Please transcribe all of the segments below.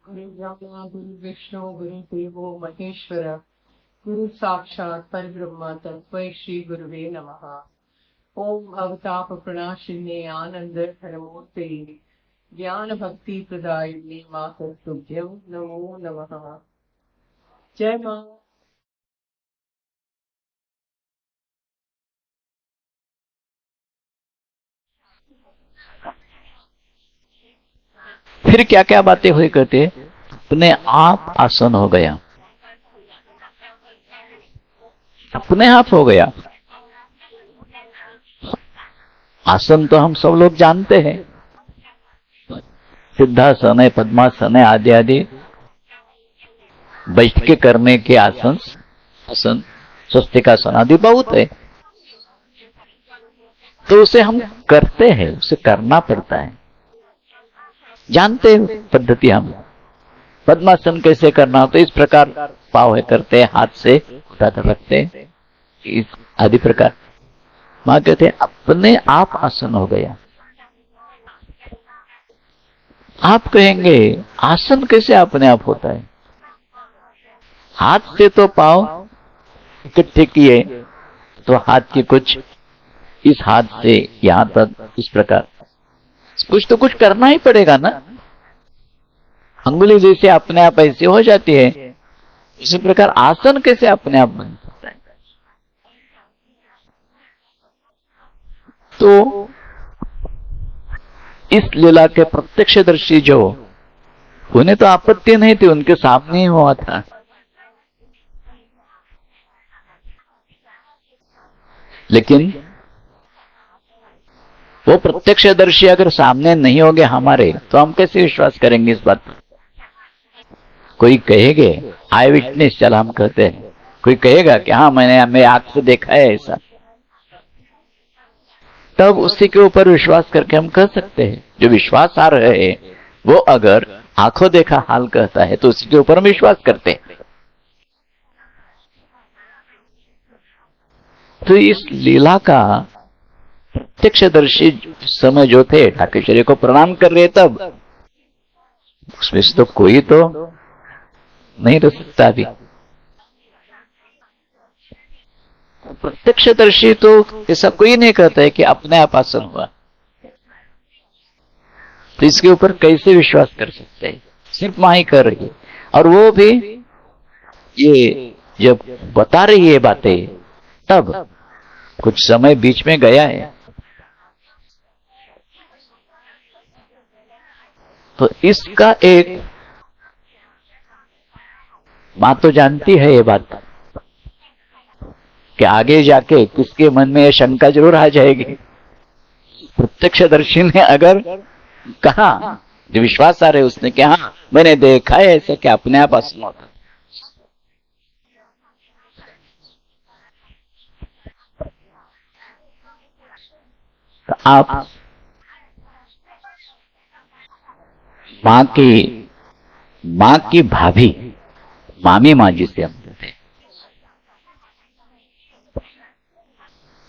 गुरु ब्रह्मा गुरु विष्णु गुरु देवो महेश्वर गुरु साक्षात् परब्रह्म तस्मै श्री गुरुवे नमः। ओम अवताप प्रणाशिने आनंद धर्मूर्ते ज्ञान भक्ति प्रदायिने मातः तुभ्यं नमो नमः। जय मां। फिर क्या क्या बातें हुई करते, अपने आप आसन हो गया, अपने आप हो गया। आसन तो हम सब लोग जानते हैं, सिद्धासन है, पद्मासन है, आदि आदि बैठ के करने के आसन, आसन स्वस्तिकासन आदि बहुत है। तो उसे हम करते हैं, उसे करना पड़ता है, जानते हैं पद्धति। हम पद्मासन कैसे करना हो तो इस प्रकार पाव है करते हैं, हाथ से उठाकर रखते हैं, इस आदि प्रकार। मां कहते हैं अपने आप आसन हो गया। आप कहेंगे आसन कैसे अपने आप होता है? हाथ से तो पाव इकट्ठे किए तो हाथ के कुछ इस हाथ से यहां तक इस प्रकार कुछ तो कुछ करना ही पड़ेगा ना। अंगुली जैसे अपने आप ऐसे हो जाती है, इसी प्रकार आसन कैसे अपने आप बन सकता है? तो इस लीला के प्रत्यक्षदर्शी जो, उन्हें तो आपत्ति नहीं थी, उनके सामने ही हुआ था। लेकिन वो प्रत्यक्षदर्शी अगर सामने नहीं होंगे हमारे, तो हम कैसे विश्वास करेंगे इस बात पर? कोई कहेगे आई विटनेस, चल हम कहते हैं, कोई कहेगा कि हाँ मैंने मेरी आंख से देखा है ऐसा, तब उसी के ऊपर विश्वास करके हम कह सकते हैं। जो विश्वास आ रहे है वो अगर आंखों देखा हाल कहता है तो उसी के ऊपर हम विश्वास करते हैं। तो इस लीला का प्रत्यक्षदर्शी समय जो थे ठाकुर को प्रणाम कर रहे, तब उसमें से तो कोई तो नहीं रह सकता अभी। प्रत्यक्षदर्शी तो ऐसा कोई नहीं कहता है कि अपने आप आसन हुआ, तो इसके ऊपर कैसे विश्वास कर सकते हैं? सिर्फ मां ही कर रही है, और वो भी ये जब बता रही है बातें, तब कुछ समय बीच में गया है। तो इसका एक मां तो जानती है ये बात कि आगे जाके किसके मन में ये शंका जरूर आ जाएगी। प्रत्यक्षदर्शी ने अगर कहा, जो विश्वास आ रहे उसने कि हाँ मैंने देखा है ऐसा कि अपने आप आसन होता, तो आप मां की भाभी, मामी मां जिसे हम कहते हैं,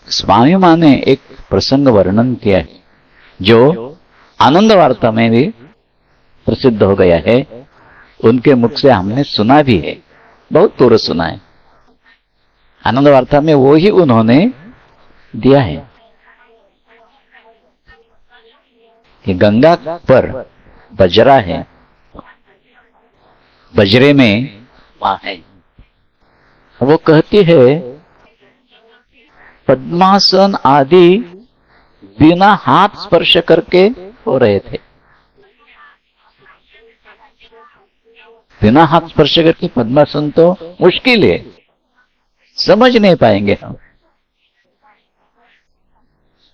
स्वामी मां ने एक प्रसंग वर्णन किया है जो आनंद वार्ता में भी प्रसिद्ध हो गया है। उनके मुख से हमने सुना भी है, बहुत दूर सुना है। आनंद वार्ता में वो ही उन्होंने दिया है कि गंगा पर बजरा है, बजरे में मां है। वो कहती है पद्मासन आदि बिना हाथ स्पर्श करके हो रहे थे। बिना हाथ स्पर्श करके पद्मासन तो मुश्किल है, समझ नहीं पाएंगे हम।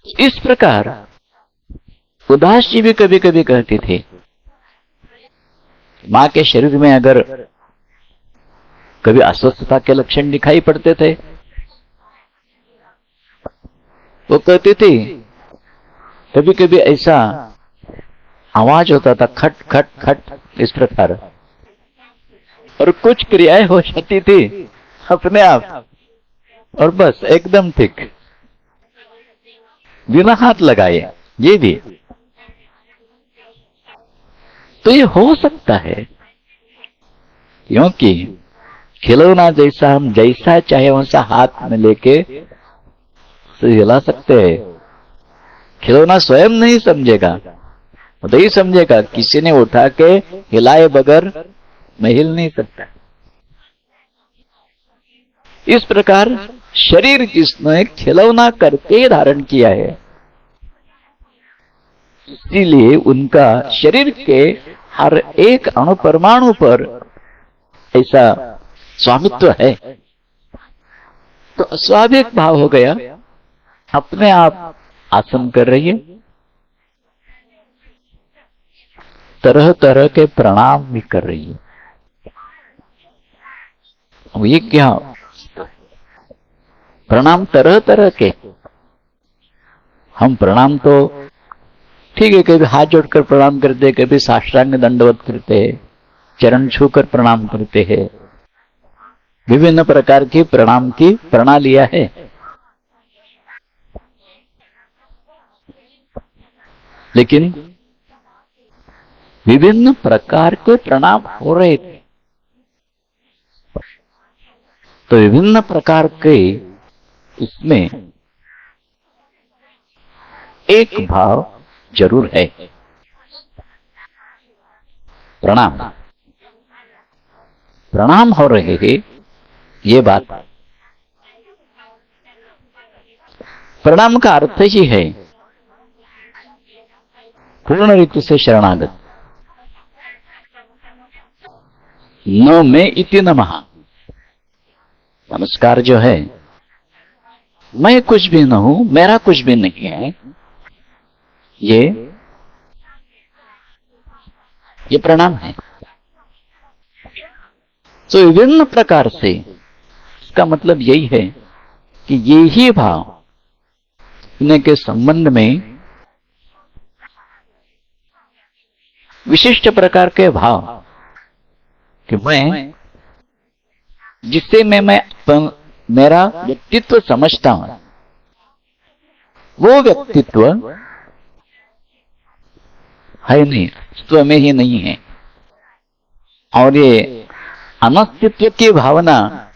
इस प्रकार उदास जी भी कभी कभी कहती थी, मां के शरीर में अगर कभी अस्वस्थता के लक्षण दिखाई पड़ते थे, वो कहती थी कभी कभी ऐसा आवाज होता था खट खट खट इस प्रकार, और कुछ क्रियाएं हो जाती थी अपने आप, और बस एकदम ठीक, बिना हाथ लगाए। ये भी तो ये हो सकता है, क्योंकि खिलौना जैसा हम जैसा चाहे वैसा हाथ में लेके उसे हिला सकते हैं। खिलौना स्वयं नहीं समझेगा, तो ही समझेगा किसी ने उठा के हिलाए बगैर मैं हिल नहीं सकता। इस प्रकार शरीर जिसने खिलौना करके धारण किया है, इसीलिए उनका शरीर के हर एक अणु परमाणु पर ऐसा स्वामित्व है। तो अस्वाभाविक भाव हो गया, अपने आप आसन कर रही है, तरह तरह के प्रणाम भी कर रही है। ये क्या प्रणाम तरह तरह के? हम प्रणाम तो ठीक है, कभी हाथ जोड़कर प्रणाम करते हैं, कभी साष्टांग दंडवत करते हैं, चरण छूकर प्रणाम करते हैं। विभिन्न प्रकार की प्रणाम की प्रणालियां है। लेकिन विभिन्न प्रकार के प्रणाम हो रहे थे, तो विभिन्न प्रकार के इसमें एक भाव जरूर है, प्रणाम। प्रणाम हो रहे हैं, ये बात। प्रणाम का अर्थ ही है पूर्ण रीति से शरणागत। न मैं इति नमः। नमस्कार जो है, मैं कुछ भी न हूं, मेरा कुछ भी नहीं है, ये प्रणाम है। तो विभिन्न प्रकार से इसका मतलब यही है कि ये ही भाव के संबंध में विशिष्ट प्रकार के भाव कि मैं जिससे मैं मेरा व्यक्तित्व समझता हूं, वो व्यक्तित्व है नहीं, अस्तित्व में ही नहीं है। और ये अनस्तित्व की भावना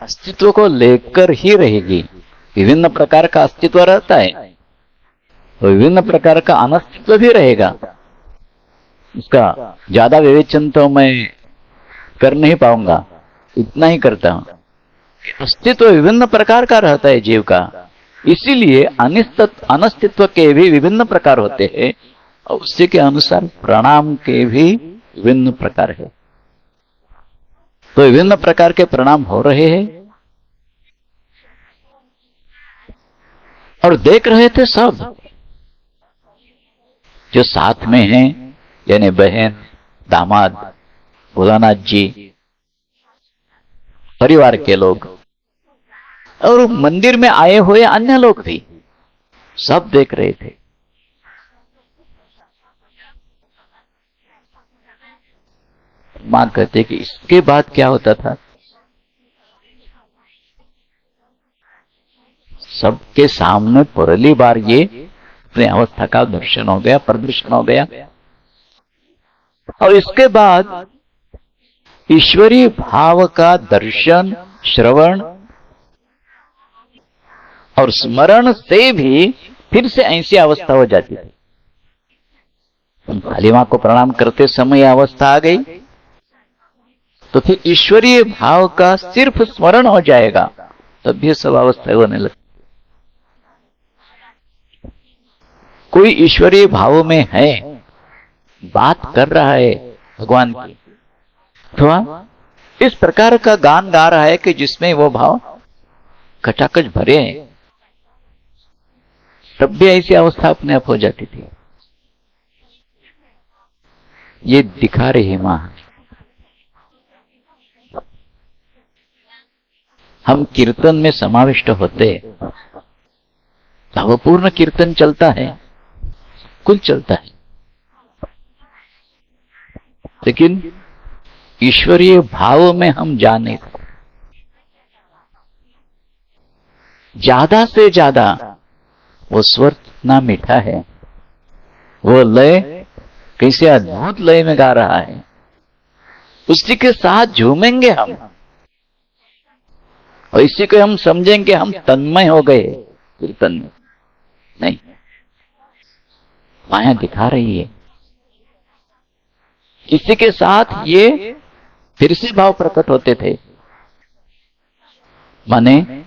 अस्तित्व को लेकर ही रहेगी। विभिन्न प्रकार का अस्तित्व रहता है, तो विभिन्न प्रकार का अनस्तित्व भी रहेगा। इसका ज्यादा विवेचन तो मैं कर नहीं पाऊंगा, इतना ही करता हूं। अस्तित्व विभिन्न प्रकार का रहता है जीव का, इसीलिए अनस्तित्व के भी विभिन्न प्रकार होते हैं, और उसी के अनुसार प्रणाम के भी विभिन्न प्रकार है। तो विभिन्न प्रकार के प्रणाम हो रहे हैं और देख रहे थे सब जो साथ में हैं, यानी बहन, दामाद, भोलानाथ जी, परिवार के लोग और मंदिर में आए हुए अन्य लोग भी सब देख रहे थे। मां कहते कि इसके बाद क्या होता था, सबके सामने पहली बार ये अपनी अवस्था का दर्शन हो गया, प्रदर्शन हो गया। और इसके बाद ईश्वरीय भाव का दर्शन, श्रवण और स्मरण से भी फिर से ऐसी अवस्था हो जाती थी। काली मां को प्रणाम करते समय अवस्था आ गई, तो फिर ईश्वरीय भाव का सिर्फ स्मरण हो जाएगा, तब भी सब अवस्था होने लगती। कोई ईश्वरीय भाव में है, बात कर रहा है भगवान की, अथवा इस प्रकार का गान गा रहा है कि जिसमें वो भाव खचाखच भरे हैं, तब भी ऐसी अवस्था अपने आप हो जाती थी। ये दिखा रही है मां। हम कीर्तन में समाविष्ट होते, भावपूर्ण कीर्तन चलता है, कुल चलता है, लेकिन ईश्वरीय भाव में हम जा नहीं सकते। ज्यादा से ज्यादा वो स्वर इतना मीठा है, वो लय कैसे अद्भुत लय में गा रहा है, उसी के साथ झूमेंगे हम, और इसी को हम समझेंगे हम तन्मय हो गए कीर्तन में। नहीं, माया दिखा रही है। इसी के साथ ये फिर से भाव प्रकट होते थे, माने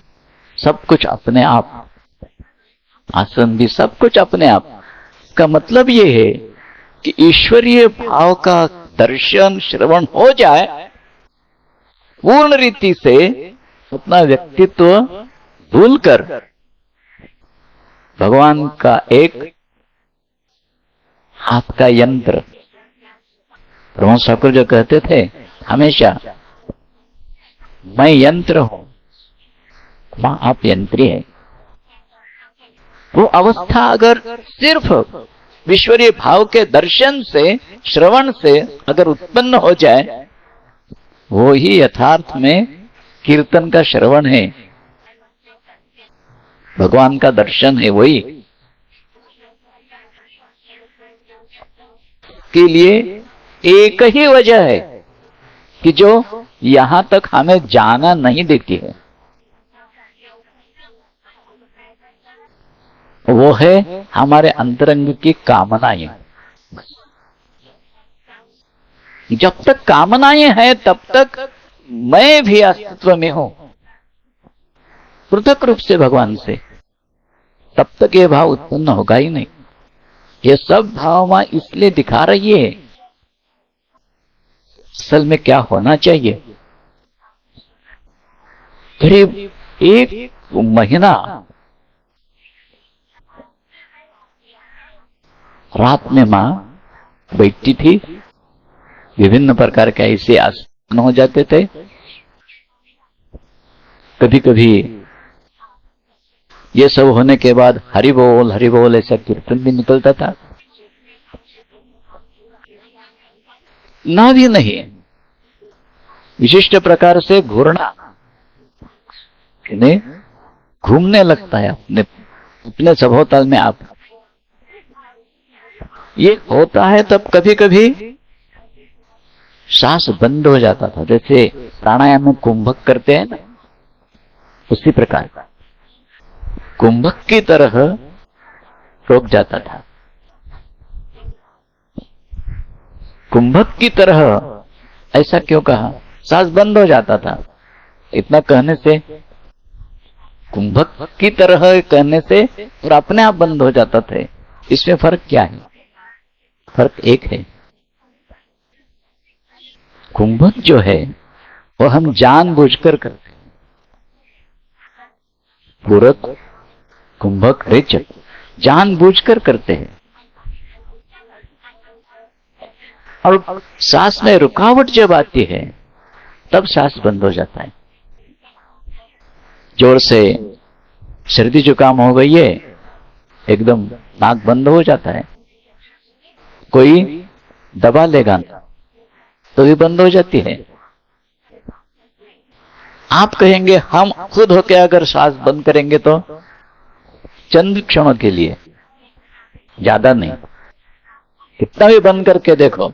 सब कुछ अपने आप, आसन भी सब कुछ अपने आप। का मतलब ये है कि ईश्वरीय भाव का दर्शन श्रवण हो जाए, पूर्ण रीति से अपना व्यक्तित्व भूलकर भगवान का एक हाथ का यंत्र, परमहंस ठाकुर जो कहते थे हमेशा, मैं यंत्र हूं, मां आप यंत्री है। वो अवस्था अगर सिर्फ ईश्वरीय भाव के दर्शन से, श्रवण से अगर उत्पन्न हो जाए, वो ही यथार्थ में कीर्तन का श्रवण है, भगवान का दर्शन है। वही के लिए एक ही वजह है कि जो यहां तक हमें जाना नहीं देती है, वो है हमारे अंतरंग की कामनाएं। जब तक कामनाएं हैं तब तक मैं भी अस्तित्व में हूं, पृथक रूप से भगवान से, तब तक ये भाव उत्पन्न होगा ही नहीं। ये सब भाव मां इसलिए दिखा रही है, असल में क्या होना चाहिए। करीब एक महीना रात में मां बैठती थी, विभिन्न प्रकार के ऐसे आसन हो जाते थे। कभी कभी ये सब होने के बाद हरि बोल ऐसा कीर्तन भी निकलता था। ना भी नहीं, विशिष्ट प्रकार से घूरना, घूमने लगता है अपने सभोताल में। आप ये होता है तब कभी कभी सांस बंद हो जाता था, जैसे प्राणायाम में कुंभक करते हैं ना, उसी प्रकार कुंभक की तरह रोक जाता था। कुंभक की तरह ऐसा क्यों कहा, सांस बंद हो जाता था। इतना कहने से, कुंभक की तरह कहने से और अपने आप बंद हो जाता था, इसमें फर्क क्या है? फर्क एक है, कुंभक जो है वो हम जानबूझकर करते हैं। पूरक, कुंभक, रेचक जानबूझकर करते हैं, और सांस में रुकावट जब आती है तब सांस बंद हो जाता है। जोर से सर्दी जुकाम हो गई है, एकदम नाक बंद हो जाता है। कोई दबा लेगा तो भी बंद हो जाती है। आप कहेंगे हम खुद होके अगर सांस बंद करेंगे तो चंद क्षणों के लिए, ज्यादा नहीं, कितना भी बंद करके देखो,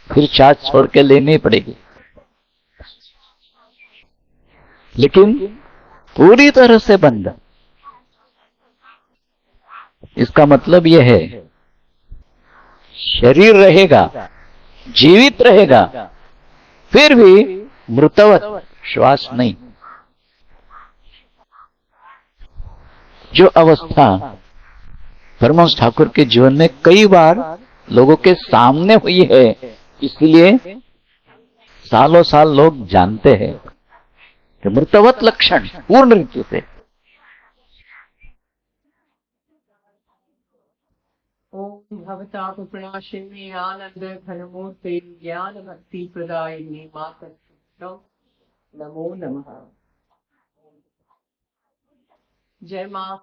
फिर सांस छोड़ के लेनी पड़ेगी। लेकिन पूरी तरह से बंद, इसका मतलब यह है शरीर रहेगा, जीवित रहेगा, फिर भी मृतवत, श्वास नहीं। जो अवस्था परमहंस ठाकुर के जीवन में कई बार लोगों के सामने हुई है, इसलिए सालों साल लोग जानते हैं कि मृतवत लक्षण पूर्ण रीति से। ओम भवताप प्रणाशिनी आनंद घनमूर्ते ज्ञान भक्ति प्रदायिनी माता नमो नमः। जय मां।